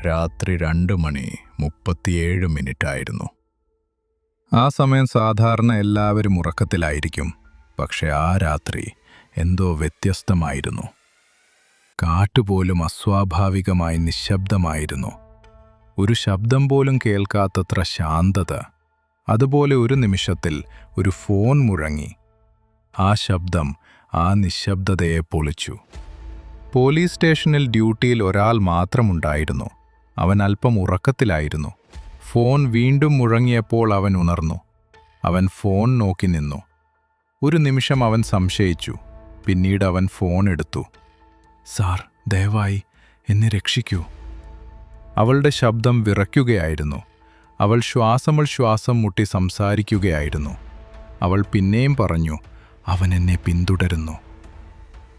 രാത്രി 2:37 ആ സമയം സാധാരണ എല്ലാവരും ഉറക്കത്തിലായിരിക്കും. പക്ഷെ ആ രാത്രി എന്തോ വ്യത്യസ്തമായിരുന്നു. കാറ്റുപോലും അസ്വാഭാവികമായി നിശബ്ദമായിരുന്നു. ഒരു ശബ്ദം പോലും കേൾക്കാത്തത്ര ശാന്തത. അതുപോലെ ഒരു നിമിഷത്തിൽ ഒരു ഫോൺ മുഴങ്ങി. ആ ശബ്ദം ആ നിശബ്ദതയെ പൊളിച്ചു. പോലീസ് സ്റ്റേഷനിൽ ഡ്യൂട്ടിയിൽ ഒരാൾ മാത്രമുണ്ടായിരുന്നു. അവൻ അല്പം ഉറക്കത്തിലായിരുന്നു. ഫോൺ വീണ്ടും മുഴങ്ങിയപ്പോൾ അവൻ ഉണർന്നു. അവൻ ഫോൺ നോക്കി നിന്നു. ഒരു നിമിഷം അവൻ സംശയിച്ചു. പിന്നീട് അവൻ ഫോൺ എടുത്തു. "സാർ, ദയവായി എന്നെ രക്ഷിക്കൂ." അവളുടെ ശബ്ദം വിറയ്ക്കുകയായിരുന്നു. അവൾ ശ്വാസം മുട്ടി സംസാരിക്കുകയായിരുന്നു. അവൾ പിന്നെയും പറഞ്ഞു, "അവൻ എന്നെ പിന്തുടരുന്നു."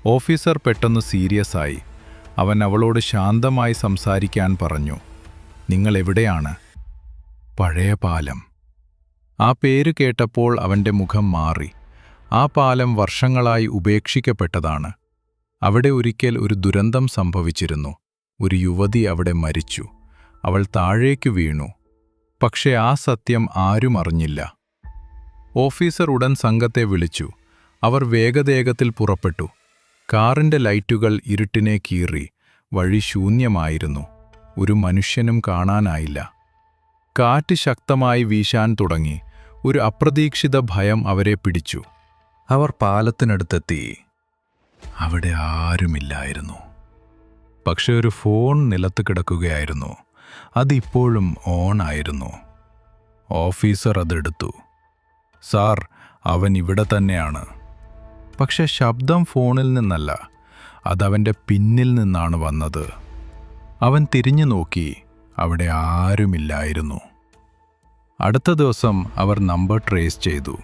ഓഫീസർ പെട്ടെന്ന് സീരിയസ് ആയി. അവൻ അവളോട് ശാന്തമായി സംസാരിക്കാൻ പറഞ്ഞു. "നിങ്ങൾ എവിടെയാണ്?" "പഴയ പാലം." ആ പേര് കേട്ടപ്പോൾ അവൻ്റെ മുഖം മാറി. ആ പാലം വർഷങ്ങളായി ഉപേക്ഷിക്കപ്പെട്ടതാണ്. അവിടെ ഒരിക്കൽ ഒരു ദുരന്തം സംഭവിച്ചിരുന്നു. ഒരു യുവതി അവിടെ മരിച്ചു. അവൾ താഴേക്കു വീണു. പക്ഷേ ആ സത്യം ആരും അറിഞ്ഞില്ല. ഓഫീസർ ഉടൻ സംഘത്തെ വിളിച്ചു. അവർ വേഗത്തിൽ പുറപ്പെട്ടു. കാറിൻ്റെ ലൈറ്റുകൾ ഇരുട്ടിനെ കീറി. വഴി ശൂന്യമായിരുന്നു. ഒരു മനുഷ്യനും കാണാനായില്ല. കാറ്റ് ശക്തമായി വീശാൻ തുടങ്ങി. ഒരു അപ്രതീക്ഷിത ഭയം അവരെ പിടിച്ചു. അവർ പാലത്തിനടുത്തെത്തി. അവിടെ ആരുമില്ലായിരുന്നു. പക്ഷെ ഒരു ഫോൺ നിലത്ത് കിടക്കുകയായിരുന്നു. അതിപ്പോഴും ഓൺ ആയിരുന്നു. ഓഫീസർ അതെടുത്തു. "സാർ, അവൻ ഇവിടെ തന്നെയാണ്." പക്ഷെ ശബ്ദം ഫോണിൽ നിന്നല്ല, അതവൻ്റെ പിന്നിൽ നിന്നാണ് വന്നത്. അവൻ തിരിഞ്ഞു നോക്കി. അവിടെ ആരുമില്ലായിരുന്നു. അടുത്ത ദിവസം അവർ നമ്പർ ട്രേസ് ചെയ്തു.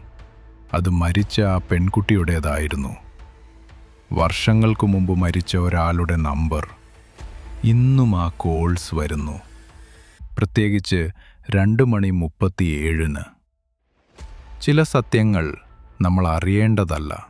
അത് മരിച്ച ആ പെൺകുട്ടിയുടേതായിരുന്നു. വർഷങ്ങൾക്കു മുമ്പ് മരിച്ച ഒരാളുടെ നമ്പർ. ഇന്നും ആ കോൾസ് വരുന്നു. പ്രത്യേകിച്ച് 2:37. ചില സത്യങ്ങൾ നമ്മൾ അറിയേണ്ടതല്ല,